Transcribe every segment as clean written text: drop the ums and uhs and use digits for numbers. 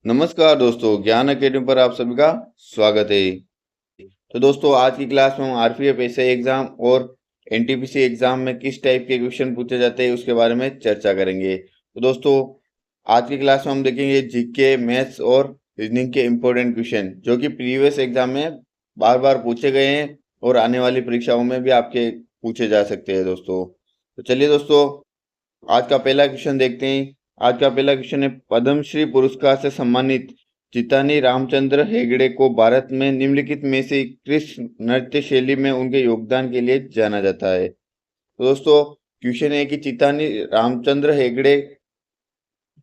नमस्कार दोस्तों, ज्ञान अकेडमी पर आप सभी का स्वागत है। तो दोस्तों, आज की क्लास में हम आरपीएफ एसआई एग्जाम और एनटीपीसी एग्जाम में किस टाइप के क्वेश्चन पूछे जाते हैं उसके बारे में चर्चा करेंगे। तो दोस्तों, आज की क्लास में हम देखेंगे जीके, मैथ्स और रीजनिंग के इम्पोर्टेंट क्वेश्चन जो कि प्रीवियस एग्जाम में बार बार पूछे गए हैं और आने वाली परीक्षाओं में भी आपके पूछे जा सकते हैं दोस्तों। तो चलिए दोस्तों, आज का पहला क्वेश्चन देखते हैं। आज का पहला क्वेश्चन है, पद्मश्री पुरस्कार से सम्मानित चित्तानी रामचंद्र हेगड़े को भारत में निम्नलिखित में से किस नृत्य शैली में उनके योगदान के लिए जाना जाता है। तो दोस्तों, क्वेश्चन है कि चित्तानी रामचंद्र हेगड़े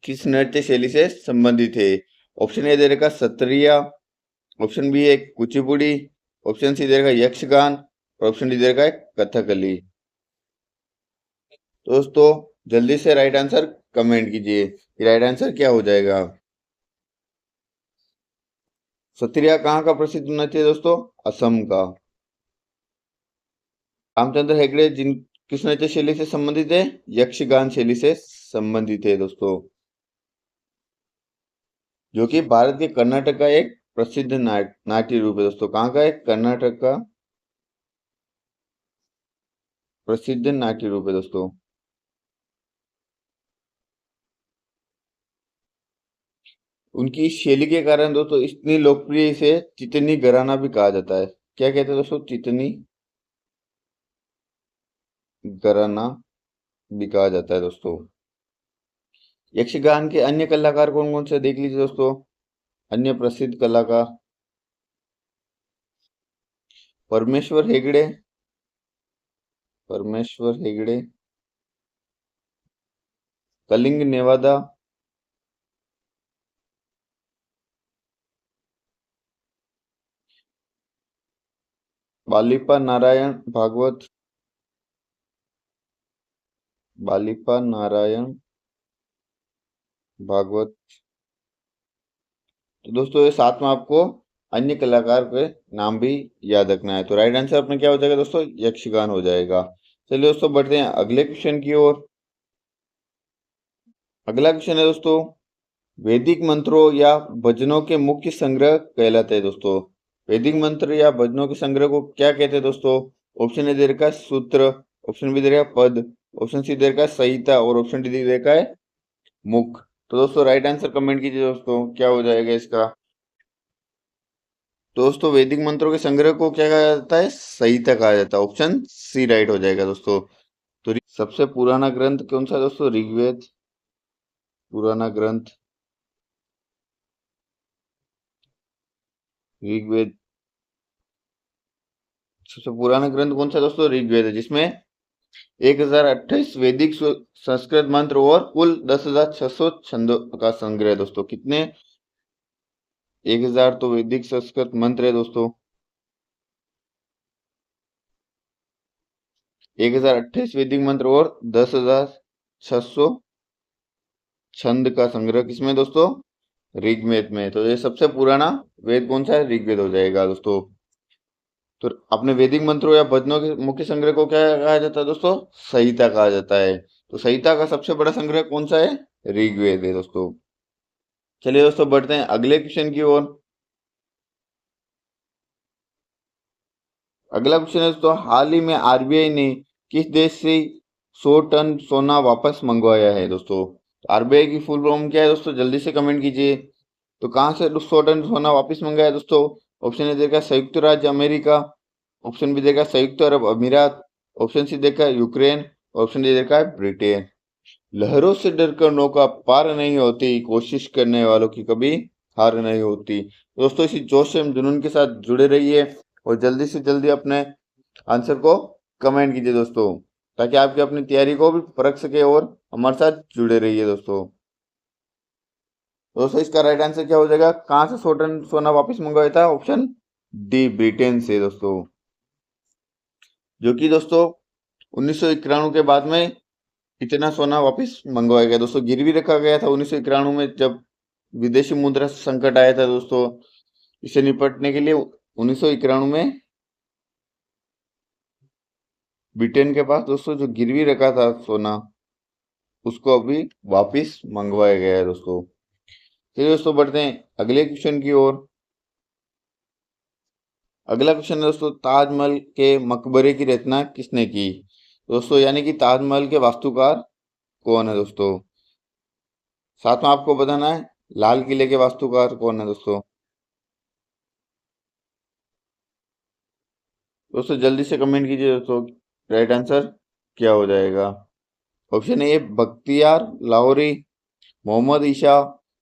किस नृत्य शैली से संबंधित है। ऑप्शन ए दे रखा सत्रिया, ऑप्शन बी है कुचिपुड़ी, ऑप्शन सी दे रखा यक्षगान और ऑप्शन डी दे रखा है कथकली। दोस्तों, जल्दी से राइट आंसर कमेंट कीजिए। राइट आंसर क्या हो जाएगा। सत्रिया कहाँ का प्रसिद्ध नृत्य है दोस्तों? असम का। रामचंद्र हेगड़े जिन किस नृत्य शैली से संबंधित है? यक्षगान शैली से संबंधित है दोस्तों, जो कि भारत के कर्नाटक का एक प्रसिद्ध नाट्य रूप है दोस्तों। कहाँ का है? कर्नाटक का प्रसिद्ध नाट्य रूप है दोस्तों। उनकी शैली के कारण दोस्तों इतनी लोकप्रिय इसे चितनी घराना भी कहा जाता है। क्या कहते हैं दोस्तों? चितनी घराना भी कहा जाता है दोस्तों। यक्षगान के अन्य कलाकार कौन कौन से देख लीजिए दोस्तों। अन्य प्रसिद्ध कलाकार, परमेश्वर हेगड़े, परमेश्वर हेगड़े, कलिंग नेवादा, बालिपा नारायण भागवत, बालिपा नारायण भागवत। तो दोस्तों, ये साथ में आपको अन्य कलाकार के नाम भी याद रखना है। तो राइट आंसर अपना क्या हो जाएगा दोस्तों? यक्षगान हो जाएगा। चलिए दोस्तों, बढ़ते हैं अगले क्वेश्चन की ओर। अगला क्वेश्चन है दोस्तों, वैदिक मंत्रों या भजनों के मुख्य संग्रह कहलाते हैं दोस्तों। वैदिक मंत्र या भजनों के संग्रह को क्या कहते हैं दोस्तों? ऑप्शन ए दे रखा है सूत्र, ऑप्शन बी दे रखा है पद, ऑप्शन सी दे रखा है संहिता और ऑप्शन डी दे रखा है मुख। तो दोस्तों, राइट आंसर कमेंट कीजिए दोस्तों, क्या हो जाएगा इसका। दोस्तों, वैदिक मंत्रों के संग्रह को क्या कहा जाता है? संहिता कहा जाता है। ऑप्शन सी राइट हो जाएगा दोस्तों। तो सबसे पुराना ग्रंथ कौन सा है दोस्तों? ऋग्वेद, पुराना ग्रंथ ऋग्वेद। सबसे पुराना ग्रंथ कौन सा है दोस्तों? ऋग्वेद है, जिसमें 1028 वैदिक संस्कृत मंत्र और कुल 10,600 छंदों का संग्रह है दोस्तों। कितने? 1000 तो वैदिक संस्कृत मंत्र है दोस्तों, 1028 वैदिक मंत्र और 10,600 छंद का संग्रह किसमें दोस्तों? ऋग्वेद में। तो ये सबसे पुराना वेद कौन सा है? ऋग्वेद हो जाएगा दोस्तों। तो अपने वैदिक मंत्रों या भजनों के मुख्य संग्रह को क्या कहा जाता है दोस्तों? संहिता कहा जाता है। तो संहिता का सबसे बड़ा संग्रह कौन सा है? ऋग्वेद है दोस्तों। चलिए दोस्तों, बढ़ते हैं अगले क्वेश्चन की ओर। अगला क्वेश्चन है दोस्तों, हाल ही में आरबीआई ने किस देश से 100 टन सोना वापस मंगवाया है दोस्तों? आरबीआई की फुल फॉर्म क्या है दोस्तों? जल्दी से कमेंट कीजिए। तो कहाँ से 100 टन सोना वापस मंगाया दोस्तों? ऑप्शन ए देगा संयुक्त राज्य अमेरिका, ऑप्शन बी देगा संयुक्त अरब अमीरात, ऑप्शन सी देगा यूक्रेन, ऑप्शन डी देगा ब्रिटेन। लहरों से डरकर नौका पार नहीं होती, कोशिश करने वालों की कभी हार नहीं होती। दोस्तों, इसी जोश से जुनून के साथ जुड़े रहिए और जल्दी से जल्दी अपने आंसर को कमेंट कीजिए दोस्तों, ताकि आपकी अपनी तैयारी को भी परख सके और हमारे साथ जुड़े रहिए दोस्तों। दोस्तों, इसका राइट आंसर क्या हो जाएगा? कहाँ से 100 टन सोना वापस मंगवाया था? ऑप्शन डी, ब्रिटेन से दोस्तों। जो कि दोस्तों 1991 के बाद में इतना सोना वापस मंगवाया गया दोस्तों। गिरवी रखा गया था 1991 में, जब विदेशी मुद्रा संकट आया था दोस्तों। इसे निपटने के लिए 1991 में ब्रिटेन के पास दोस्तों जो गिरवी रखा था सोना, उसको अभी वापस मंगवाया गया है दोस्तों। चलिए दोस्तों बढ़ते हैं अगले क्वेश्चन की ओर। अगला क्वेश्चन है दोस्तों, ताजमहल के मकबरे की रचना किसने की? दोस्तों यानी कि ताजमहल के वास्तुकार कौन है दोस्तों? साथ में आपको बताना है लाल किले के वास्तुकार कौन है दोस्तों। दोस्तों जल्दी से कमेंट कीजिए दोस्तों, राइट आंसर क्या हो जाएगा? Option A Bakhtiyar Lahori, Mohammad Isa,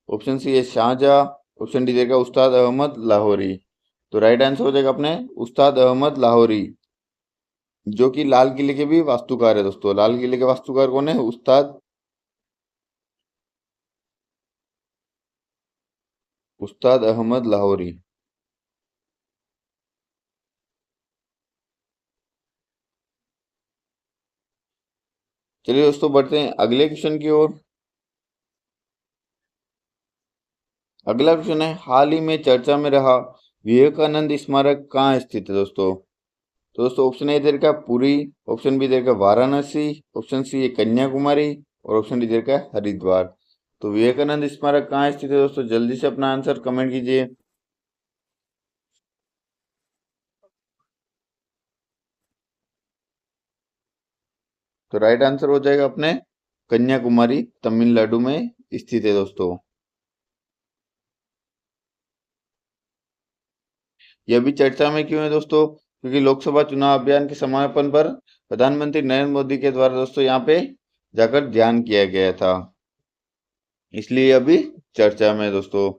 option C है शाहजहां, ऑप्शन डी देगा उस्ताद अहमद लाहौरी। तो राइट आंसर हो जाएगा अपने उस्ताद अहमद लाहौरी, जो कि लाल किले के भी वास्तुकार है दोस्तों। लाल किले के वास्तुकार कौन है? उस्ताद अहमद लाहौरी। चलिए दोस्तों बढ़ते हैं अगले क्वेश्चन की ओर। अगला क्वेश्चन है, हाल ही में चर्चा में रहा विवेकानंद स्मारक कहाँ स्थित है दोस्तों? तो दोस्तों ऑप्शन ए इधर का पुरी, ऑप्शन बी इधर का वाराणसी, ऑप्शन सी है कन्याकुमारी और ऑप्शन डी इधर का हरिद्वार। तो विवेकानंद स्मारक कहाँ स्थित है दोस्तों? जल्दी से अपना आंसर कमेंट कीजिए। तो राइट आंसर हो जाएगा अपने कन्याकुमारी तमिलनाडु में स्थित है दोस्तों। यह भी चर्चा में क्यों है दोस्तों? क्योंकि लोकसभा चुनाव अभियान के समापन पर प्रधानमंत्री नरेंद्र मोदी के द्वारा दोस्तों यहाँ पे जाकर ध्यान किया गया था, इसलिए अभी चर्चा में है दोस्तों।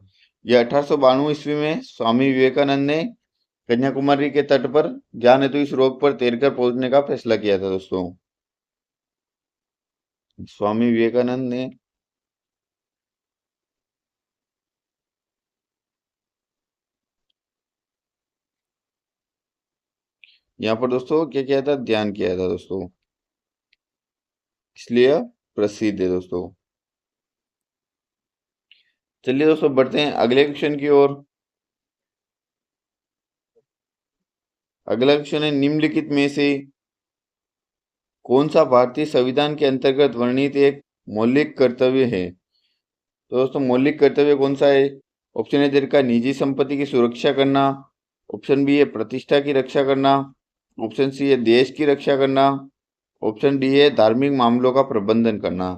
यह 1892 ईस्वी में स्वामी विवेकानंद ने कन्याकुमारी के तट पर ज्ञान हेतु इस रोक पर तैरकर पहुंचने का फैसला किया था दोस्तों। स्वामी विवेकानंद ने यहाँ पर दोस्तों क्या किया था? ध्यान किया था दोस्तों, इसलिए यह प्रसिद्ध है दोस्तों। चलिए दोस्तों बढ़ते हैं अगले क्वेश्चन की ओर। अगला क्वेश्चन है, निम्नलिखित में से कौन सा भारतीय संविधान के अंतर्गत वर्णित एक मौलिक कर्तव्य है? तो दोस्तों मौलिक कर्तव्य कौन सा है? ऑप्शन ए इधर का निजी संपत्ति की सुरक्षा करना, ऑप्शन बी है प्रतिष्ठा की रक्षा करना, ऑप्शन सी है देश की रक्षा करना, ऑप्शन डी है धार्मिक मामलों का प्रबंधन करना।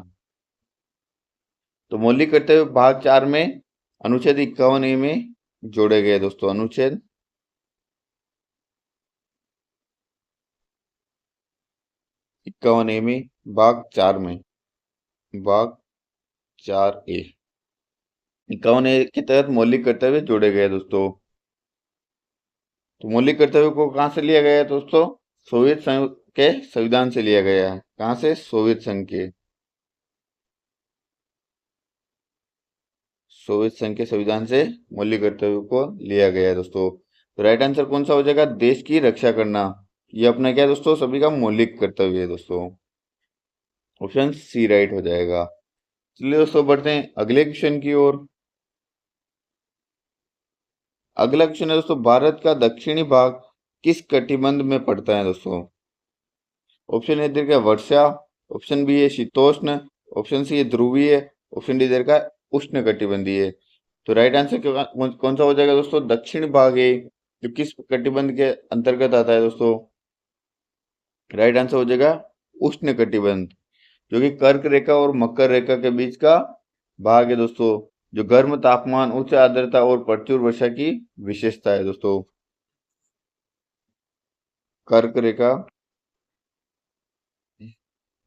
तो मौलिक कर्तव्य भाग 4 में अनुच्छेद 51 ए में जोड़े गए दोस्तों। अनुच्छेद 51 ए में भाग 4 में, भाग 4 ए, 51 ए के तहत मौलिक कर्तव्य जोड़े गए दोस्तों। तो मौलिक कर्तव्य को कहाँ से लिया गया है दोस्तों? सोवियत संघ के संविधान से लिया गया है। कहाँ से? सोवियत संघ के, सोवियत संघ के संविधान से मौलिक कर्तव्य को लिया गया है दोस्तों। तो राइट आंसर कौन सा हो जाएगा? देश की रक्षा करना। ये अपना क्या है दोस्तों? सभी का मौलिक कर्तव्य है दोस्तों। ऑप्शन सी राइट हो जाएगा। चलिए दोस्तों बढ़ते हैं अगले क्वेश्चन की ओर। अगला क्वेश्चन है दोस्तों, भारत का दक्षिणी भाग किस कटिबंध में पड़ता है दोस्तों? ऑप्शन ए इधर का वर्षा, ऑप्शन बी है शीतोष्ण, ऑप्शन सी है ध्रुवीय, ऑप्शन डी इधर का उष्ण कटिबंधीय। तो राइट आंसर कौन सा हो जाएगा दोस्तों? दक्षिण भाग है जो किस कटिबंध के अंतर्गत आता है दोस्तों? राइट आंसर हो जाएगा उष्ण कटिबंध, जो कि कर्क रेखा और मकर रेखा के बीच का भाग है दोस्तों, जो गर्म तापमान, उच्च आर्द्रता और प्रचुर वर्षा की विशेषता है दोस्तों। कर्क रेखा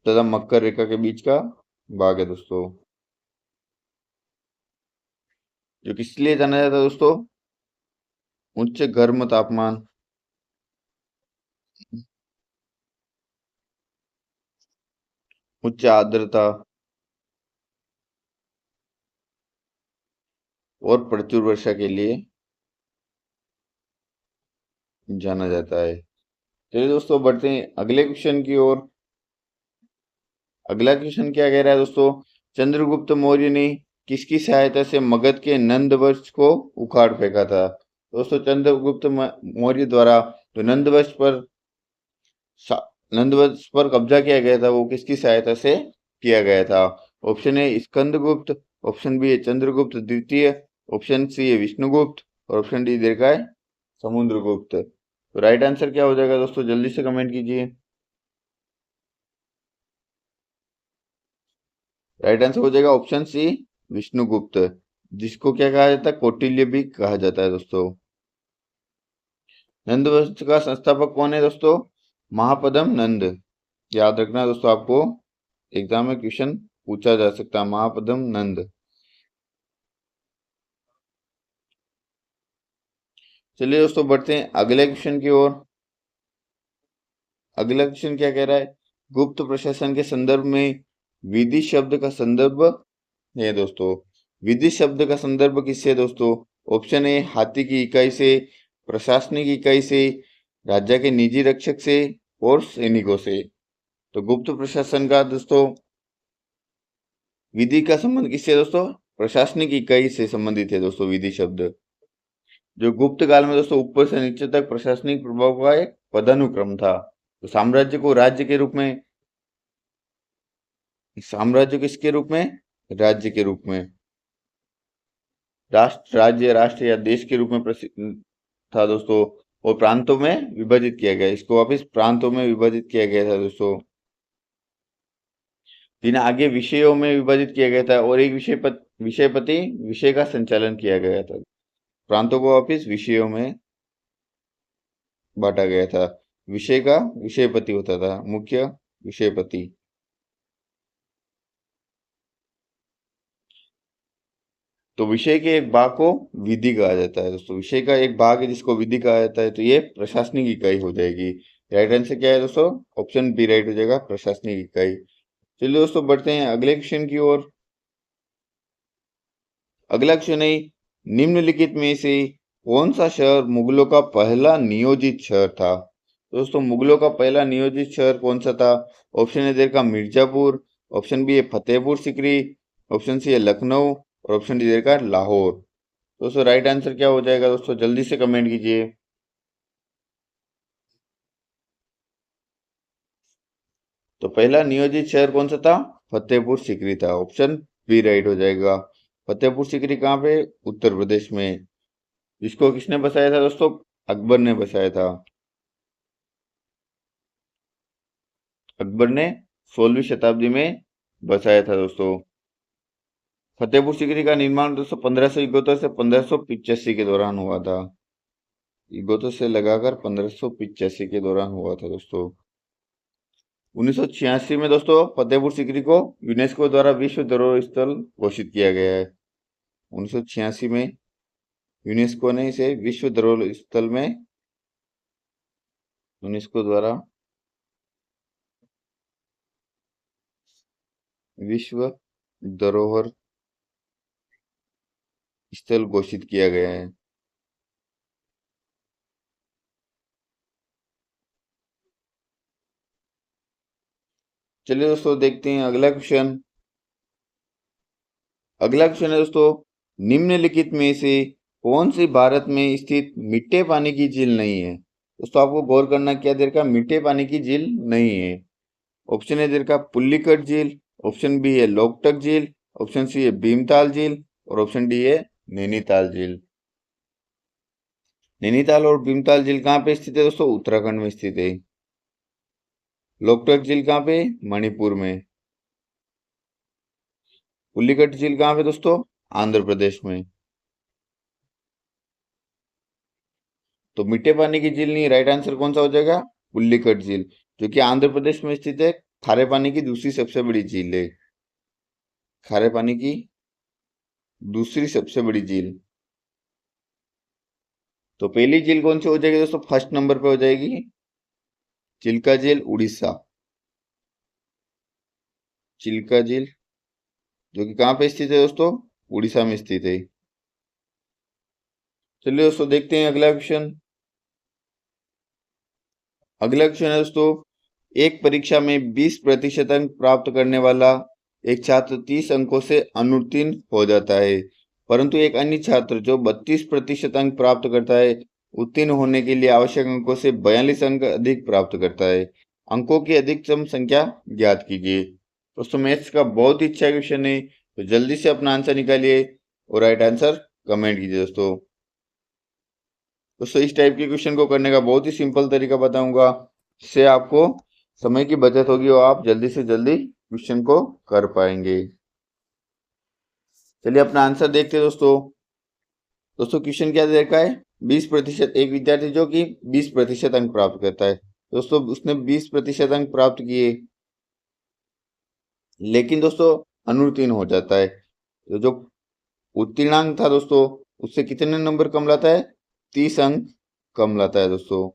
तथा मकर रेखा के बीच का भाग है दोस्तों, जो किस लिए जाना जाता है दोस्तों? उच्च गर्म तापमान, उच्च आर्द्रता और प्रचुर वर्षा के लिए जाना जाता है। चलिए दोस्तों बढ़ते हैं अगले क्वेश्चन की ओर। अगला क्वेश्चन क्या कह रहा है दोस्तों? चंद्रगुप्त मौर्य ने किसकी सहायता से मगध के नंद वंश को उखाड़ फेंका था? दोस्तों चंद्रगुप्त मौर्य द्वारा जो नंद वंश पर कब्जा किया गया था, वो किसकी सहायता से किया गया था? Option A Skandagupta, option B है चंद्रगुप्त द्वितीय, ऑप्शन सी है विष्णुगुप्त और ऑप्शन डी दे रखा है समुद्रगुप्त। तो राइट आंसर क्या हो जाएगा दोस्तों, जल्दी से कमेंट कीजिए। राइट आंसर हो जाएगा ऑप्शन सी विष्णुगुप्त, जिसको क्या कहा जाता है, कौटिल्य भी कहा जाता है दोस्तों। नंद वंश का संस्थापक कौन है दोस्तों, महापद्म नंद। याद रखना दोस्तों, आपको एग्जाम में क्वेश्चन पूछा जा सकता है, महापद्म नंद। चलिए दोस्तों बढ़ते हैं अगले क्वेश्चन की ओर। अगला क्वेश्चन क्या कह रहा है, गुप्त प्रशासन के संदर्भ में विधि शब्द का संदर्भ है दोस्तों। विधि शब्द का संदर्भ किससे है दोस्तों, ऑप्शन ए हाथी की इकाई से, प्रशासनिक इकाई से, राज्य के निजी रक्षक से और सैनिकों से। तो गुप्त प्रशासन का दोस्तों विधि का संबंध किससे है दोस्तों, प्रशासनिक इकाई से संबंधित है दोस्तों विधि शब्द। जो गुप्त काल में दोस्तों ऊपर से नीचे तक प्रशासनिक प्रभाव का एक पदानुक्रम था। तो साम्राज्य को राज्य के रूप में, साम्राज्य किसके रूप में, राज्य के रूप में, राष्ट्र, राज्य, राष्ट्र या देश के रूप में प्रसिद्ध था दोस्तों। और प्रांतों में विभाजित किया गया, इसको वापिस प्रांतों में विभाजित किया गया था दोस्तों। जिन्हें आगे विषयों में विभाजित किया गया था और एक विषयपति विषय का संचालन किया गया था। प्रांतों को वापिस विषयों में बांटा गया था। विषय का विषयपति होता था, मुख्य विषयपति। तो विषय के एक भाग को विधि कहा जाता है दोस्तों। विषय का एक भाग है जिसको विधि कहा जाता है, तो ये प्रशासनिक इकाई हो जाएगी। राइट आंसर क्या है दोस्तों, ऑप्शन बी राइट हो जाएगा, प्रशासनिक इकाई। चलिए दोस्तों बढ़ते हैं अगले क्वेश्चन की ओर। अगला क्वेश्चन है, निम्नलिखित में से कौन सा शहर मुगलों का पहला नियोजित शहर था। दोस्तों मुगलों का पहला नियोजित शहर कौन सा था, ऑप्शन ए का मिर्जापुर, ऑप्शन बी है फतेहपुर सिकरी, ऑप्शन सी है लखनऊ और ऑप्शन डी देगा लाहौर। दोस्तों राइट आंसर क्या हो जाएगा दोस्तों, जल्दी से कमेंट कीजिए। तो पहला नियोजित शहर कौन सा था, फतेहपुर सिकरी था, ऑप्शन बी राइट हो जाएगा। फतेहपुर सिकरी कहाँ पे, उत्तर प्रदेश में। इसको किसने बसाया था दोस्तों, अकबर ने बसाया था। अकबर ने 16वीं शताब्दी में बसाया था दोस्तों। फतेहपुर सिकरी का निर्माण दोस्तों 1571 से 1585 के दौरान हुआ था। 71 से लगाकर 1585 के दौरान हुआ था दोस्तों। 1986 में दोस्तों फतेहपुर सिकरी को यूनेस्को द्वारा विश्व धरोहर स्थल घोषित किया गया है। 1986 में यूनेस्को ने इसे विश्व धरोहर स्थल में, यूनेस्को द्वारा विश्व धरोहर स्थल घोषित किया गया है। चलिए दोस्तों देखते हैं अगला क्वेश्चन। अगला क्वेश्चन है दोस्तों, निम्नलिखित में से कौन सी भारत में स्थित मीठे पानी की झील नहीं है। दोस्तों आपको गौर करना क्या देर का मीठे पानी की झील नहीं है। ऑप्शन ए देर का पुल्लिकट झील, ऑप्शन बी है लोकटक झील, ऑप्शन सी है भीमताल झील और ऑप्शन डी है नैनीताल झील। नैनीताल और भीमताल झील कहाँ पे स्थित है दोस्तों, उत्तराखंड में स्थित है। लोकटक झील कहाँ पे, मणिपुर में। पुल्लिकट झील कहाँ पे दोस्तों, आंध्र प्रदेश में। तो मीठे पानी की झील नहीं, राइट आंसर कौन सा हो जाएगा, पुल्लिकट झील, जो कि आंध्र प्रदेश में स्थित है। खारे पानी की दूसरी सबसे बड़ी झील है, खारे पानी की दूसरी सबसे बड़ी झील। तो पहली झील कौन सी हो जाएगी दोस्तों, फर्स्ट नंबर पे हो जाएगी चिल्का झील, उड़ीसा। चिल्का झील जो कि कहाँ पे स्थित है दोस्तों, उड़ीसा में स्थित है। चलिए दोस्तों देखते हैं अगला क्वेश्चन। अगला क्वेश्चन है दोस्तों, एक परीक्षा में 20% अंक प्राप्त करने वाला एक छात्र 30 अंकों से अनुत्तीर्ण हो जाता है, परंतु एक अन्य छात्र जो 32% अंक प्राप्त करता है उत्तीर्ण होने के लिए आवश्यक अंकों से 42 अंक अधिक प्राप्त करता है। अंकों की अधिकतम संख्या ज्ञात कीजिए। दोस्तों मैथ्स का बहुत ही अच्छा क्वेश्चन है, तो जल्दी से अपना आंसर निकालिए और राइट आंसर कमेंट कीजिए दोस्तों। दोस्तों इस टाइप के क्वेश्चन को करने का बहुत ही सिंपल तरीका बताऊंगा, इससे आपको समय की बचत होगी और आप जल्दी से जल्दी क्वेश्चन को कर पाएंगे। चलिए अपना आंसर देखते हैं दोस्तों। दोस्तों क्वेश्चन क्या दे रखा है, 20%। एक विद्यार्थी जो कि 20% अंक प्राप्त करता है। दोस्तों उसने 20% अंक प्राप्त किए, लेकिन दोस्तों अनुत्तीर्ण हो जाता है। तो जो उत्तीर्णांक था दोस्तों, उससे कितने नंबर कम लाता है, 30 अंक कम लाता है दोस्तों।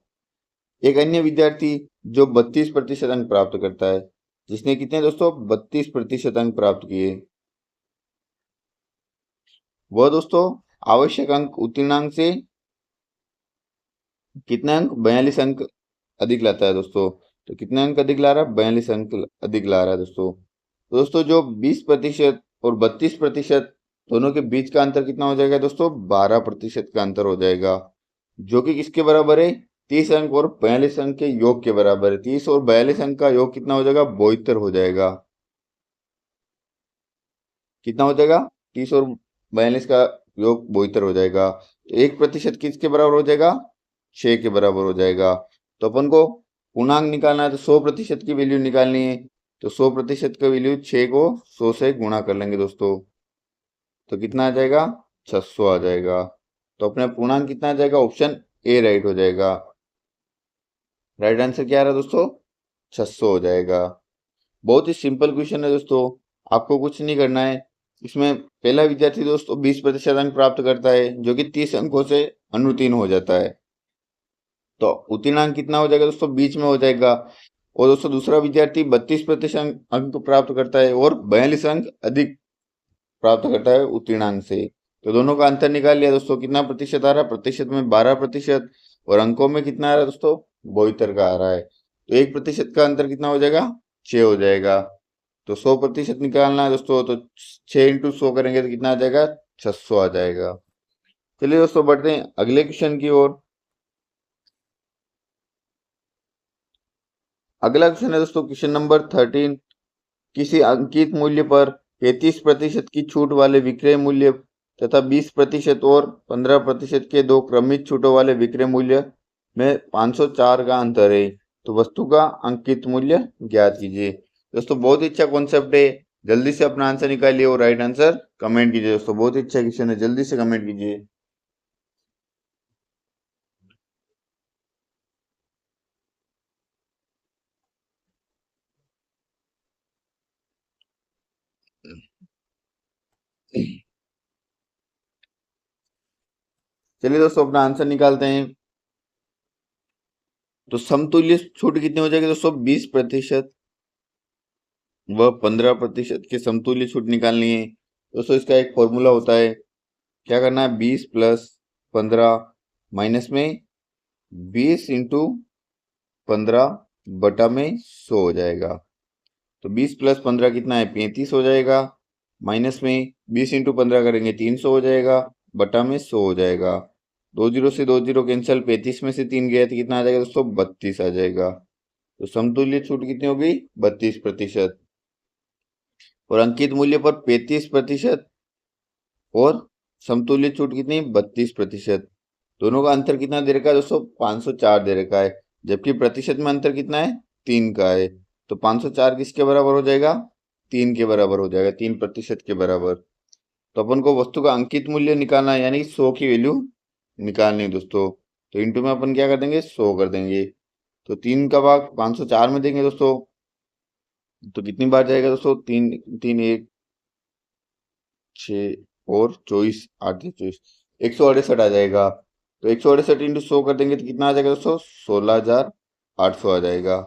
एक अन्य विद्यार्थी जो 32% अंक प्राप्त करता है, जिसने कितने दोस्तों 32% अंक प्राप्त किए, वह दोस्तों आवश्यक अंक उत्तीर्णांक से कितने अंक, 42 अंक अधिक लाता है दोस्तों। तो कितने अंक अधिक ला रहा है, 42 अंक अधिक ला रहा है दोस्तों। तो दोस्तों जो 20% और 32% दोनों के बीच का अंतर कितना हो जाएगा दोस्तों, 12% का अंतर हो जाएगा, जो कि किसके बराबर है, 30 अंक और 42 अंक के योग के बराबर है। 30 और 42 अंक का योग कितना हो जाएगा, 72 हो जाएगा। कितना हो जाएगा, 30 और 42 का योग 72 हो जाएगा। तो 1% किसके बराबर हो जाएगा, 6 के बराबर हो जाएगा। तो अपन को पूर्णांक निकालना है, तो 100% की वैल्यू निकालनी है। तो 100% का वैल्यू 6 को 100 से गुणा कर लेंगे दोस्तों, तो कितना आ जाएगा, 600 आ जाएगा। तो अपना पूर्णांक कितना आ जाएगा, ऑप्शन ए राइट हो जाएगा। राइट आंसर क्या आ रहा है दोस्तों, 600 हो जाएगा। बहुत ही सिंपल क्वेश्चन है दोस्तों, आपको कुछ नहीं करना है। इसमें पहला विद्यार्थी दोस्तों 20% अंक प्राप्त करता है, जो कि 30 अंकों से अनुत्तीर्ण हो जाता है। तो उत्तीर्ण अंक कितना हो जाएगा दोस्तों, बीच में हो जाएगा। और दोस्तों दूसरा विद्यार्थी 32% अंक प्राप्त करता है और 42 अंक अधिक प्राप्त करता है उत्तीर्ण अंक से। तो दोनों का अंतर निकाल लिया दोस्तों, कितना प्रतिशत आ रहा है, प्रतिशत में 12% और अंकों में कितना आ रहा है दोस्तों, 72 का आ रहा है। तो 1% का अंतर कितना हो जाएगा, 6 हो जाएगा। तो 100% निकालना है दोस्तों, तो 6 इंटू 100 करेंगे तो कितना आ जाएगा, 600 आ जाएगा। चलिए दोस्तों बढ़ते हैं अगले क्वेश्चन की ओर। अगला क्वेश्चन है दोस्तों क्वेश्चन नंबर 13। किसी अंकित मूल्य पर 33% की छूट वाले विक्रय मूल्य तथा 20% और 15% के दो क्रमिक छूटों वाले विक्रय मूल्य में 504 का अंतर है, तो वस्तु का अंकित मूल्य ज्ञात कीजिए। दोस्तों बहुत ही अच्छा कॉन्सेप्ट है, जल्दी से अपना आंसर निकालिए और राइट आंसर कमेंट कीजिए। दोस्तों बहुत ही अच्छा क्वेश्चन है, जल्दी से कमेंट कीजिए। चलिए दोस्तों अपना आंसर निकालते हैं। तो समतुल्य छूट कितनी हो जाएगी दोस्तों, 20% व 15% के समतुल्य छूट निकालनी है। दोस्तों इसका एक फॉर्मूला होता है, क्या करना है, 20 प्लस 15 माइनस में 20 इंटू 15 बटा में 100 हो जाएगा। तो 20 प्लस 15 कितना है, 35 हो जाएगा। माइनस में 20 इंटू 15 करेंगे 300 हो जाएगा, बटा में 100 हो जाएगा। 2 जीरो से 2 जीरो कैंसिल, 35 में से 3 गया तो कितना आ जाएगा दोस्तों, 32 आ जाएगा। तो समतुल्य छूट कितनी होगी, 32%। और अंकित मूल्य पर 35% और समतुल्य छूट कितनी, 32%। दोनों का अंतर कितना दे रखा है दोस्तों, 504 दे रखा है, जबकि प्रतिशत में अंतर कितना है, 3 का है। तो 504 किसके बराबर हो जाएगा, 3 के बराबर हो जाएगा, 3% के बराबर। तो अपन को वस्तु का अंकित मूल्य निकालना है, यानी 100 की वैल्यू निकालनी है दोस्तों। तो इंटू में अपन क्या कर देंगे, 100 कर देंगे। तो 3 का भाग 504 में देंगे दोस्तों, तो कितनी बार जाएगा दोस्तों, 3 3 1 6 और 24 8 24, 168 आ जाएगा। तो 168 इंटू 100 कर देंगे तो कितना आ जाएगा दोस्तों, 16,800 आ जाएगा।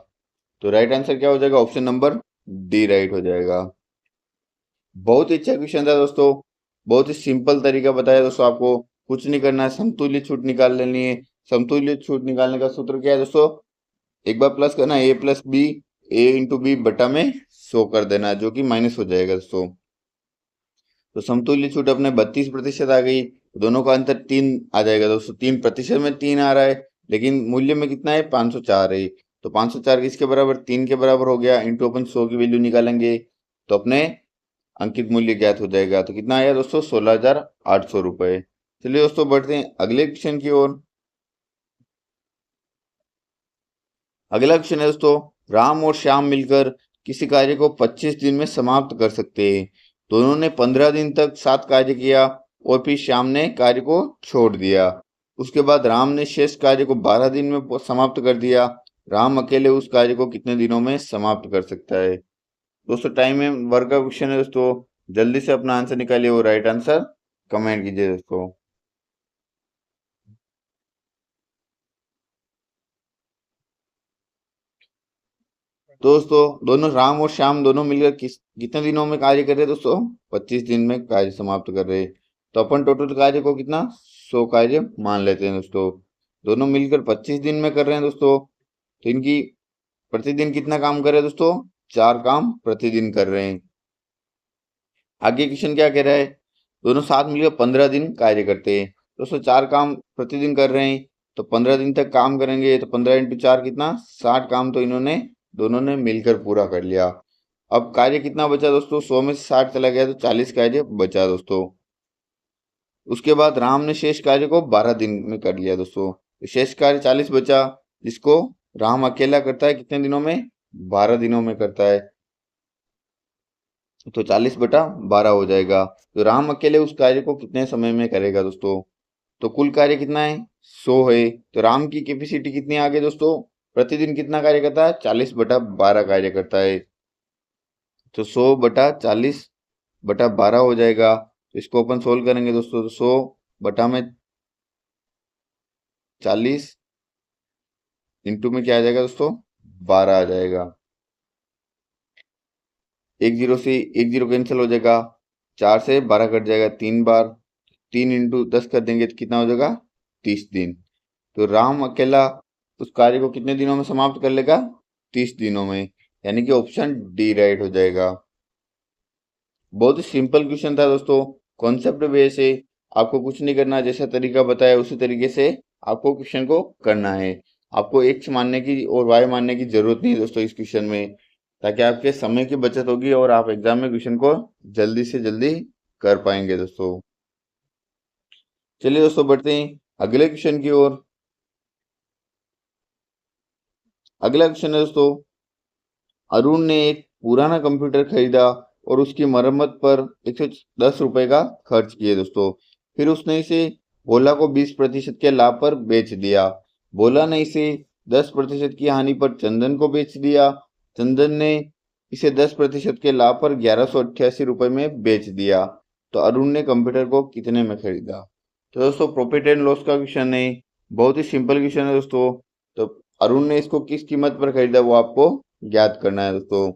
तो राइट आंसर क्या हो जाएगा, ऑप्शन नंबर डी राइट हो जाएगा। बहुत ही अच्छा क्वेश्चन था दोस्तों, बहुत ही सिंपल तरीका बताया दोस्तों, आपको कुछ नहीं करना है, समतुल्य छूट निकाल लेनी है। समतुल्य छूट निकालने का सूत्र क्या है दोस्तों, एक बार प्लस करना, ए प्लस बी, ए इंटू बी बटा में 100 कर देना है, जो कि माइनस हो जाएगा दोस्तों। तो समतुल्य छूट अपने 32% आ गई, दोनों का अंतर 3 आ जाएगा दोस्तों। 3% में 3 आ रहा है, लेकिन मूल्य में कितना है, 504 है। तो 504 किसके बराबर, 3 के बराबर हो गया। इंटू अपन 100 की वैल्यू निकालेंगे, तो अपने अंकित मूल्य ज्ञात हो जाएगा। तो कितना आया दोस्तों, 16,800 रुपए। चलिए दोस्तों बढ़ते हैं अगले क्वेश्चन की ओर। अगला क्वेश्चन है दोस्तों, राम और श्याम मिलकर किसी कार्य को 25 दिन में समाप्त कर सकते हैं। दोनों ने 15 दिन तक साथ कार्य किया और फिर श्याम ने कार्य को छोड़ दिया। उसके बाद राम ने शेष कार्य को 12 दिन में समाप्त कर दिया। राम अकेले उस कार्य को कितने दिनों में समाप्त कर सकता है। दोस्तों टाइम है वर्क का क्वेश्चन है दोस्तों, जल्दी से अपना आंसर निकालिए और राइट आंसर कमेंट कीजिए दोस्तों। दोस्तों दोनों राम और श्याम दोनों मिलकर कितने दिनों में कार्य कर रहे हैं दोस्तों, 25 दिन में कार्य समाप्त कर रहे हैं। तो अपन टोटल कार्य को कितना, 100 कार्य मान लेते हैं दोस्तों। दोनों मिलकर 25 दिन में कर रहे हैं दोस्तों। तो इनकी प्रतिदिन कितना काम कर रहे हैं दोस्तों, 4 काम प्रतिदिन कर रहे हैं। आगे क्वेश्चन क्या कह रहा है, दोनों साथ मिलकर 15 दिन कार्य करते हैं। दोस्तों 4 काम प्रतिदिन कर रहे हैं, तो 15 दिन तक काम करेंगे, तो 15 इंटू 4 कितना, 60 काम तो इन्होंने दोनों ने मिलकर पूरा कर लिया। अब कार्य कितना बचा दोस्तों, 100 में से 60 चला गया तो 40 कार्य बचा दोस्तों। उसके बाद राम ने शेष कार्य को 12 दिन में कर लिया दोस्तों। शेष कार्य 40 बचा, जिसको राम अकेला करता है कितने दिनों में, 12 दिनों में करता है। तो 40/12 हो जाएगा। तो राम अकेले उस कार्य को कितने समय में करेगा दोस्तों। तो कुल कार्य कितना है, 100 है। तो राम की कैपेसिटी कितनी आ गई दोस्तों, प्रतिदिन कितना कार्य करता है, 40/12 कार्य करता है। तो 100/40/12 हो जाएगा। तो इसको अपन सोल्व करेंगे दोस्तों, तो 100/40 इंटू में क्या आ जाएगा दोस्तों, 12 आ जाएगा। 1 0 से 1 0 कैंसिल हो जाएगा, 4 से 12 कट जाएगा 3 बार, 3 इंटू 10 कर देंगे तो कितना हो जाएगा, 30 दिन। तो राम अकेला उस कार्य को कितने दिनों में समाप्त कर लेगा, 30 दिनों में, यानी कि ऑप्शन डी राइट हो जाएगा। बहुत ही सिंपल क्वेश्चन था दोस्तों, कॉन्सेप्ट बेस है। आपको कुछ नहीं करना, जैसा तरीका बताया उसी तरीके से आपको क्वेश्चन को करना है। आपको एक्स मानने की और वाई मानने की जरूरत नहीं है दोस्तों इस क्वेश्चन में, ताकि आपके समय की बचत होगी और आप एग्जाम में क्वेश्चन को जल्दी से जल्दी कर पाएंगे दोस्तों। चलिए दोस्तों बढ़ते हैं अगले क्वेश्चन की ओर। अगला क्वेश्चन है दोस्तों, अरुण ने एक पुराना कंप्यूटर खरीदा और उसकी मरम्मत पर 110 रुपए का खर्च किए दोस्तों। फिर उसने इसे भोला को 20% के लाभ पर बेच दिया। भोला ने इसे 10% की हानि पर चंदन को बेच दिया। चंदन ने इसे 10% के लाभ पर 1188 रुपए में बेच दिया। तो अरुण ने कंप्यूटर को कितने में खरीदा। तो दोस्तों प्रॉफिट एंड लॉस का क्वेश्चन है, बहुत ही सिंपल क्वेश्चन है दोस्तों। तो अरुण ने इसको किस कीमत पर खरीदा वो आपको ज्ञात करना है दोस्तों।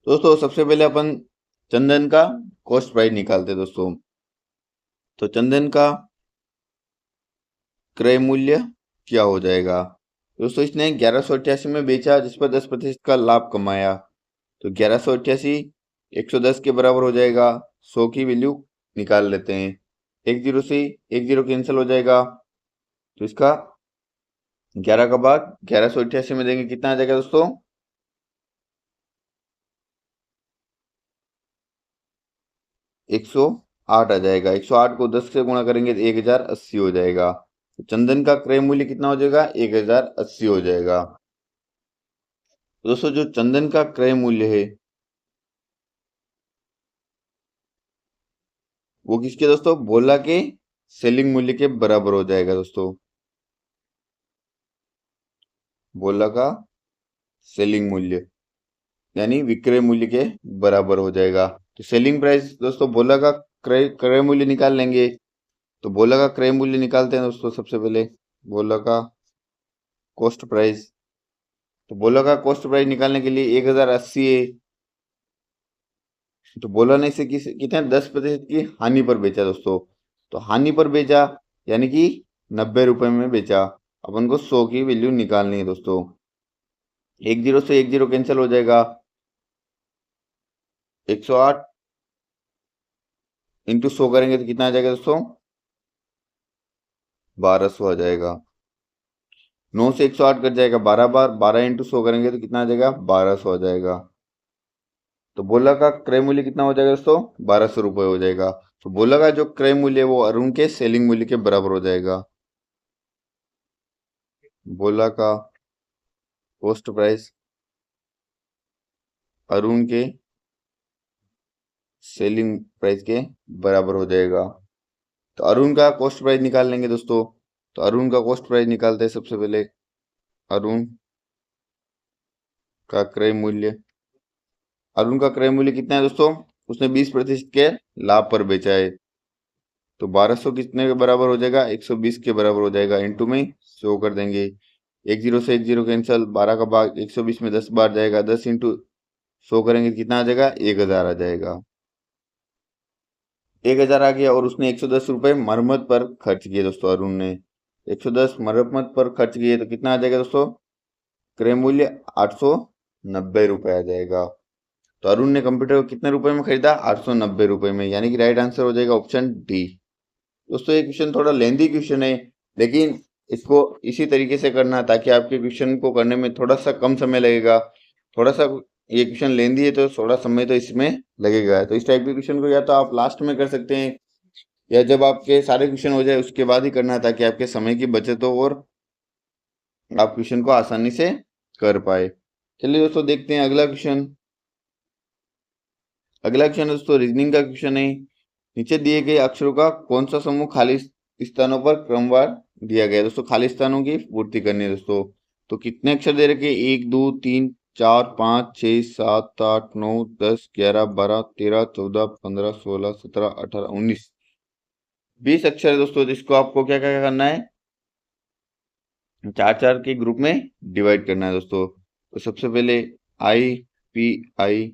दोस्तों सबसे पहले अपन चंदन का कॉस्ट प्राइस निकालते हैं दोस्तों। तो चंदन का क्रय मूल्य क्या हो जाएगा दोस्तों, इसने 1188 में बेचा जिस पर 10% का लाभ कमाया। तो 1188 110 के बराबर हो जाएगा। 100 की वैल्यू निकाल लेते हैं, 1 0 से 1 0 कैंसिल हो जाएगा। तो इसका 11 का भाग 1188 में देंगे कितना आ जाएगा दोस्तों, 108 आ जाएगा। 108 को 10 से गुणा करेंगे तो 1080 हो जाएगा। तो चंदन का क्रय मूल्य कितना हो जाएगा, 1080 हो जाएगा। तो दोस्तों जो चंदन का क्रय मूल्य है वो किसके दोस्तों, भोला के सेलिंग मूल्य के बराबर हो जाएगा दोस्तों। भोला का सेलिंग मूल्य यानी विक्रय मूल्य के बराबर हो जाएगा। तो सेलिंग प्राइस दोस्तों भोला का क्रय क्रय मूल्य निकाल लेंगे। तो भोला का क्रय मूल्य निकालते हैं दोस्तों। सबसे पहले भोला का कॉस्ट प्राइस, तो भोला का कॉस्ट प्राइस निकालने के लिए 1080 है। तो भोला ने इसे कितने 10% की हानि पर बेचा दोस्तों। तो हानि पर बेचा यानी कि 90 रुपए में बेचा। अपन को 100 की वैल्यू निकालनी है दोस्तों। 1 0 से 1 0 कैंसिल हो जाएगा। 108 इंटू 100 करेंगे तो कितना आ जाएगा दोस्तों? 1200 आ जाएगा। 9 से 108 कट जाएगा 12 बार, 12 इंटू 100 करेंगे तो कितना आ जाएगा? 1200 आ जाएगा। तो बोला का क्रय मूल्य कितना हो जाएगा दोस्तों? 1200 रुपये हो जाएगा। तो बोला का जो क्रय मूल्य है वो अरुण के सेलिंग मूल्य के बराबर हो जाएगा। बोला का कॉस्ट प्राइस अरुण के सेलिंग प्राइस के बराबर हो जाएगा। तो अरुण का कॉस्ट प्राइस निकाल लेंगे दोस्तों। तो अरुण का कॉस्ट प्राइस निकालते हैं सबसे पहले। अरुण का क्रय मूल्य, अरुण का क्रय मूल्य कितना है दोस्तों? उसने 20% के लाभ पर बेचा है। तो 1200 कितने के बराबर हो जाएगा? 120 के बराबर हो जाएगा। इंटू में 100 कर देंगे। 10 से 10 कैंसिल, 12 का भाग 120 में 10 बार जाएगा। 10 इंटू 100 करेंगे कितना आ जाएगा? 1000 आ जाएगा। 1000 आ गया और उसने 110 रुपये मरम्मत पर खर्च किए दोस्तों। अरुण ने 110 मरम्मत पर खर्च किए तो कितना आ जाएगा दोस्तों? क्रय मूल्य 890 रुपये आ जाएगा। तो अरुण ने कंप्यूटर को कितने रुपए में खरीदा? 890 रुपये में, यानी कि राइट आंसर हो जाएगा ऑप्शन डी। दोस्तों ये क्वेश्चन थोड़ा लेंदी क्वेश्चन है, लेकिन इसको इसी तरीके से करना ताकि आपके क्वेश्चन को करने में थोड़ा सा कम समय लगेगा। थोड़ा सा ये क्वेश्चन लेंदी है तो थोड़ा समय तो इसमें लगेगा। तो इस टाइप के क्वेश्चन को या तो आप लास्ट में कर सकते हैं या जब आपके सारे क्वेश्चन हो जाए उसके बाद ही करना, ताकि आपके समय की बचत हो और आप क्वेश्चन को आसानी से कर पाए। चलिए दोस्तों देखते हैं अगला क्वेश्चन। अगला क्वेश्चन दोस्तों रीजनिंग का क्वेश्चन है। नीचे दिए गए अक्षरों का कौन सा समूह खाली स्थानों पर क्रमवार दिया गया है? दोस्तों खाली स्थानों की पूर्ति करनी है दोस्तों। तो कितने अक्षर दे रखे? 1 2 3 4 5 6 7 8 9 10 11 12 13 14 15 16 17 18 19 20 अक्षर है दोस्तों, जिसको आपको क्या क्या करना है? 4 4 के ग्रुप में डिवाइड करना है दोस्तों। तो सबसे पहले IPI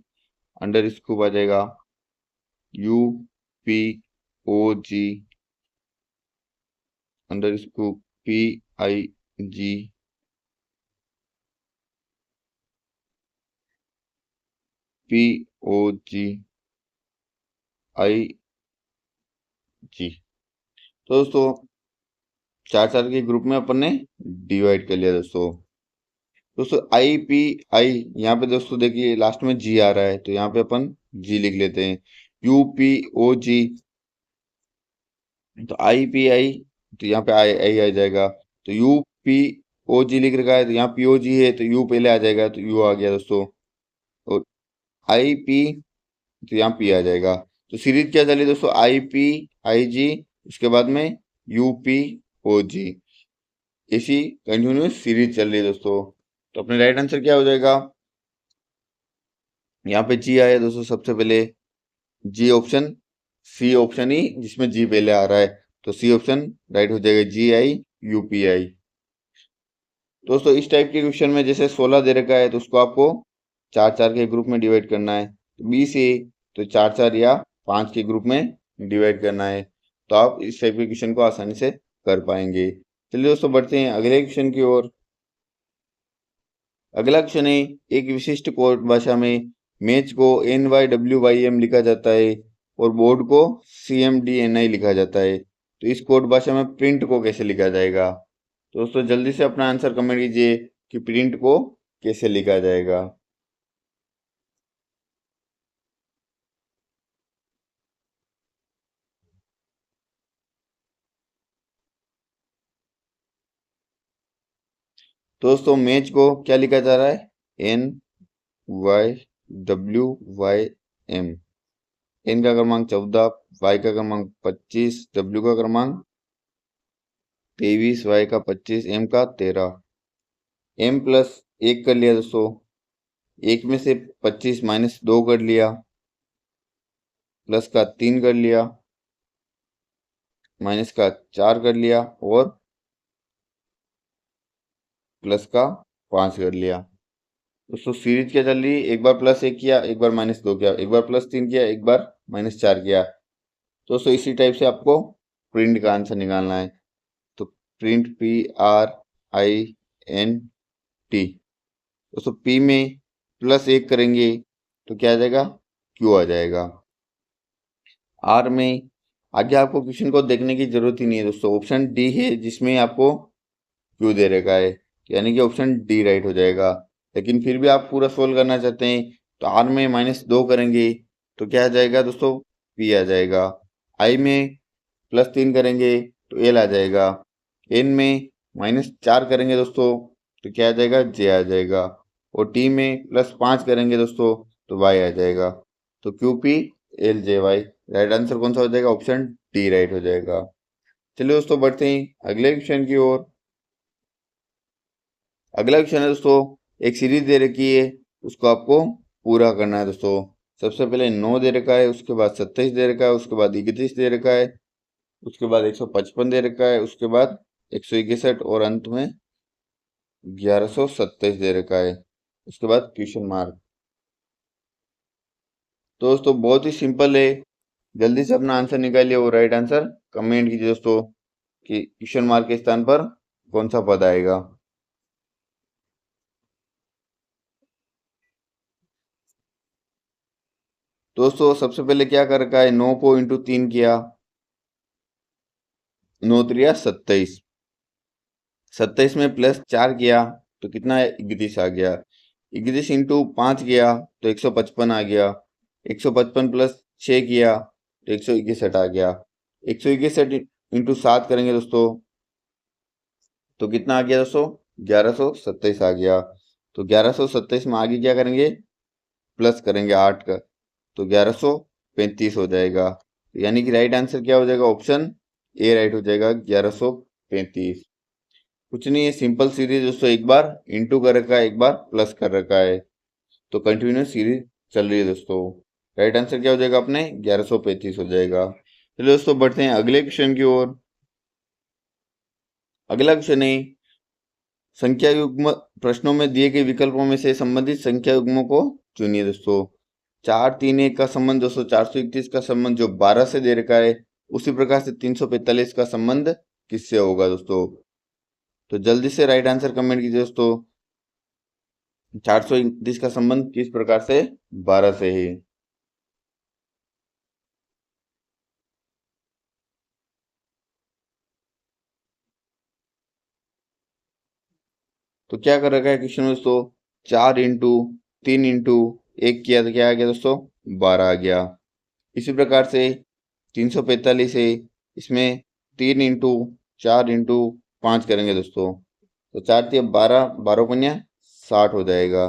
अंडर स्कूप आ जाएगा, UPOG under scoop PIG, POG IG। तो दोस्तों 4 4 के ग्रुप में अपन ने डिवाइड कर लिया दोस्तों। IPI यहाँ पे दोस्तों देखिए लास्ट में G आ रहा है, तो यहाँ पे अपन G लिख लेते हैं। UPOG, तो IPI तो यहाँ पे आई आ जाएगा। तो UPOG लिख रखा है तो यहाँ POG है तो U पहले आ जाएगा, तो U आ गया दोस्तों। और IP तो यहाँ P आ जाएगा। तो सीरीज क्या चली दोस्तों? IPIG, उसके बाद में UPOG, ऐसी कंटिन्यूस सीरीज चल रही है दोस्तों। तो अपने राइट आंसर क्या हो जाएगा? यहाँ पे G आया दोस्तों सबसे पहले। G ऑप्शन, C ऑप्शन ही जिसमें G पहले आ रहा है, तो C ऑप्शन राइट हो जाएगा। GIUPI। दोस्तों इस टाइप के क्वेश्चन में जैसे 16 दे रखा है तो उसको आपको 4 4 के ग्रुप में डिवाइड करना है। तो 20 है तो 4 4 या 5 के ग्रुप में डिवाइड करना है। तो आप इस टाइप के क्वेश्चन को आसानी से कर पाएंगे। चलिए दोस्तों बढ़ते हैं अगले क्वेश्चन की ओर। अगला क्वेश्चन है, एक विशिष्ट कोड भाषा में मैच को NYWYM लिखा जाता है और बोर्ड को CMDNI लिखा जाता है। तो इस कोड भाषा में प्रिंट को कैसे लिखा जाएगा? तो दोस्तों जल्दी से अपना आंसर कमेंट कीजिए कि प्रिंट को कैसे लिखा जाएगा। दोस्तों मैच को क्या लिखा जा रहा है? NYWYM। N का क्रमांक 14, Y का क्रमांक 25, W का क्रमांक 23, Y का 25, M का 13। M प्लस 1 कर लिया दोस्तों, 1 में से 25 माइनस 2 कर लिया, प्लस का 3 कर लिया, माइनस का 4 कर लिया और प्लस का 5 कर लिया। दोस्तों सीरीज क्या चल रही है? एक बार प्लस 1 किया, एक बार माइनस 2 किया, एक बार प्लस 3 किया, एक बार माइनस 4 किया। दोस्तों इसी टाइप से आपको प्रिंट का आंसर निकालना है। तो प्रिंट PRINT। दोस्तों P में प्लस 1 करेंगे तो क्या आ जाएगा? क्यू आ जाएगा। आर में आगे आपको क्वेश्चन को देखने की जरूरत ही नहीं है दोस्तों, ऑप्शन डी है जिसमें आपको क्यू दे रखा है, यानी कि ऑप्शन डी राइट हो जाएगा। लेकिन फिर भी आप पूरा सोल्व करना चाहते हैं तो आर में -2 करेंगे तो क्या आ जाएगा दोस्तों, पी आ जाएगा। आई में +3 करेंगे तो एल आ जाएगा। एन में -4 करेंगे दोस्तों तो क्या आ जाएगा, जे आ जाएगा। और टी में +5 करेंगे दोस्तों तो वाई आ जाएगा। तो Q P L J Y, right answer कौन सा हो जाएगा, ऑप्शन डी राइट हो जाएगा। चलिए दोस्तों बढ़ते हैं अगले क्वेश्चन की ओर। अगला क्वेश्चन है दोस्तों, एक सीरीज दे रखी है, उसको आपको पूरा करना है दोस्तों। सबसे पहले 9 दे रखा है, उसके बाद 27 दे रखा है, उसके बाद 31 दे रखा है, उसके बाद 155 दे रखा है, उसके बाद 161 और अंत में 1127 दे रखा है, उसके बाद क्वेश्चन मार्क। तो दोस्तों बहुत ही सिंपल है, जल्दी से अपना आंसर निकालिए और राइट आंसर कमेंट कीजिए दोस्तों कि क्वेश्चन मार्क के स्थान पर कौन सा पद आएगा। दोस्तों सबसे पहले क्या कर रखा है, 9 को इंटू 3 किया, 9 त्रिया 27, 27 में +4 किया तो कितना है, 31 आ गया। 31 इंटू 5 किया तो 155 आ गया। 155 प्लस 6 किया तो 161 आ गया। 161 इंटू 7 करेंगे दोस्तों तो कितना आ गया दोस्तों, 1127 आ गया। तो 1127 में आगे क्या करेंगे, प्लस करेंगे 8 का, तो 1135 हो जाएगा। यानी कि राइट आंसर क्या हो जाएगा, ऑप्शन ए राइट हो जाएगा, 1135। कुछ नहीं है, सिंपल सीरीज दोस्तों, एक बार इंटू कर रखा है, एक बार प्लस कर रखा है, तो कंटिन्यूस सीरीज चल रही है दोस्तों। राइट आंसर क्या हो जाएगा अपने, 1135 हो जाएगा। चलिए दोस्तों बढ़ते हैं अगले क्वेश्चन की ओर। अगला क्वेश्चन है, संख्या युग्म प्रश्नों में दिए गए विकल्पों में से संबंधित संख्या युग्मों को चुनिए दोस्तों। 431 का संबंध दोस्तों 431 का संबंध जो 12 से दे रखा है, उसी प्रकार से 345 का संबंध किससे होगा दोस्तों। तो जल्दी से राइट आंसर कमेंट कीजिए दोस्तों, 431 का संबंध किस प्रकार से 12 से है। तो क्या कर रखा है क्वेश्चन में दोस्तों, 4 इंटू 3 इंटू 1 किया तो क्या आ गया दोस्तों, 12 आ गया। इसी प्रकार से 345 है, इसमें 3 इंटू 4 इंटू 5 करेंगे दोस्तों तो 4 3 12, 12 पंया 60 हो जाएगा।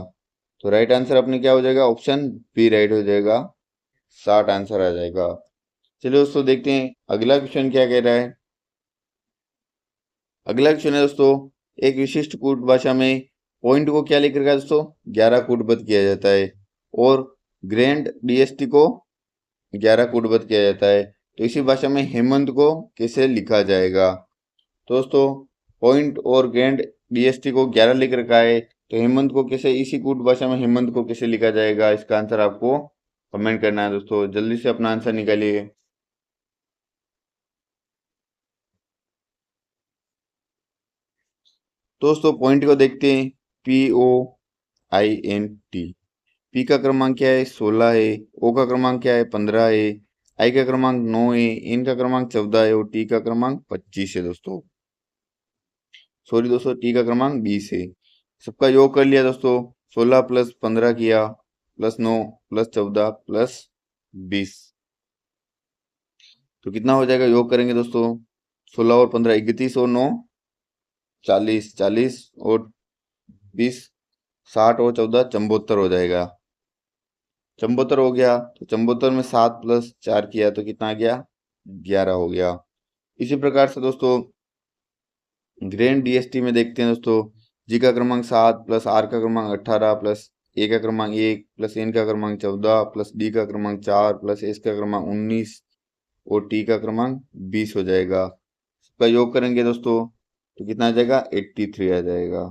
तो राइट आंसर अपने क्या हो जाएगा, ऑप्शन बी राइट हो जाएगा, 60 आंसर आ जाएगा। चलिए दोस्तों देखते हैं अगला क्वेश्चन क्या कह रहा है। अगला क्वेश्चन है दोस्तों, एक विशिष्ट कूट भाषा में पॉइंट को क्या लिख रखा है दोस्तों, 11 कूटबद्ध किया जाता है, और ग्रैंड डीएसटी को 11 कूटबद्ध किया जाता है। तो इसी भाषा में हेमंत को कैसे लिखा जाएगा। तो दोस्तों पॉइंट और ग्रैंड डीएसटी को 11 लिख रखा है, तो हेमंत को कैसे, इसी कूट भाषा में हेमंत को कैसे लिखा जाएगा, इसका आंसर आपको कमेंट करना है दोस्तों। जल्दी से अपना आंसर निकालिए। दोस्तों पॉइंट को देखते हैं, POINT। पी का क्रमांक क्या है, 16 है। ओ का क्रमांक क्या है, 15 है। आई का क्रमांक 9 है। एन का क्रमांक 14 है और टी का क्रमांक 25 है दोस्तों। सॉरी दोस्तों, टी का क्रमांक 20 है। सबका योग कर लिया दोस्तों, 16 प्लस 15 किया, प्लस 9 प्लस 14 प्लस 20, तो कितना हो जाएगा, योग करेंगे दोस्तों, 16 और 15 31 और 9 40, 40 और 20 60 और 14 74 हो जाएगा। 74 हो गया, तो 74 में 7 प्लस 4 किया तो कितना आ गया, 11 हो गया। इसी प्रकार से दोस्तों ग्रैंड डीएसटी में देखते हैं दोस्तों, जी का क्रमांक 7 प्लस आर का क्रमांक 18 प्लस ए का क्रमांक 1 प्लस एन का क्रमांक 14 प्लस डी का क्रमांक 4 प्लस एस का क्रमांक 19 और टी का क्रमांक 20 हो जाएगा। इसका योग करेंगे दोस्तों तो कितना आ जाएगा, 83 आ जाएगा।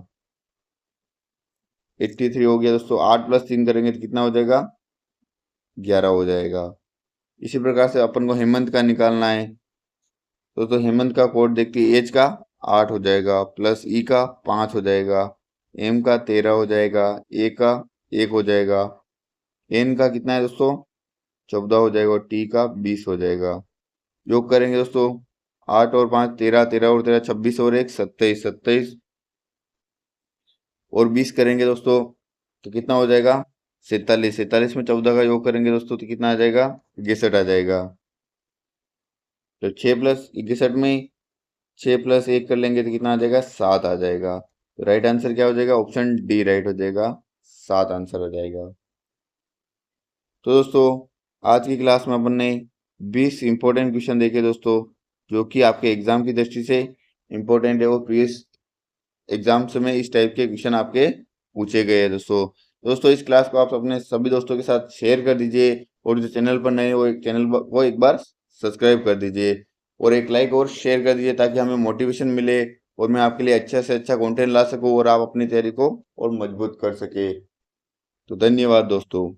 83 हो गया दोस्तों, 8 प्लस 3 करेंगे तो कितना हो जाएगा, 11 हो जाएगा। इसी प्रकार से अपन को हेमंत का निकालना है, तो हेमंत का कोड देखते हैं, एच का 8 हो जाएगा, प्लस ई का 5 हो जाएगा, एम का 13 हो जाएगा, ए का 1 हो जाएगा, एन का कितना है दोस्तों 14 हो जाएगा और टी का 20 हो जाएगा। योग करेंगे दोस्तों, 8 और 5 13, 13 और 13 26 और 1 27, 27 और 20 करेंगे दोस्तों तो कितना हो जाएगा 47, 47 में 14 का योग करेंगे दोस्तों तो कितना आ जाएगा 61 आ जाएगा। तो 6 प्लस 61 में 6 प्लस 1 कर लेंगे तो कितना आ जाएगा 7 आ जाएगा। तो राइट आंसर क्या हो जाएगा, ऑप्शन डी राइट हो जाएगा, 7 आंसर हो जाएगा। तो दोस्तों आज की क्लास में अपन ने 20 इंपॉर्टेंट क्वेश्चन देखे दोस्तों, जो कि आपके एग्जाम की दृष्टि से इंपॉर्टेंट है और प्रीवियस एग्जाम्स में इस टाइप के क्वेश्चन आपके पूछे गए हैं दोस्तों। दोस्तों इस क्लास को आप अपने सभी दोस्तों के साथ शेयर कर दीजिए और जो चैनल पर नए वो चैनल को एक बार सब्सक्राइब कर दीजिए और एक लाइक और शेयर कर दीजिए ताकि हमें मोटिवेशन मिले और मैं आपके लिए अच्छा से अच्छा कंटेंट ला सकूं और आप अपनी तैयारी को और मजबूत कर सके। तो धन्यवाद दोस्तों।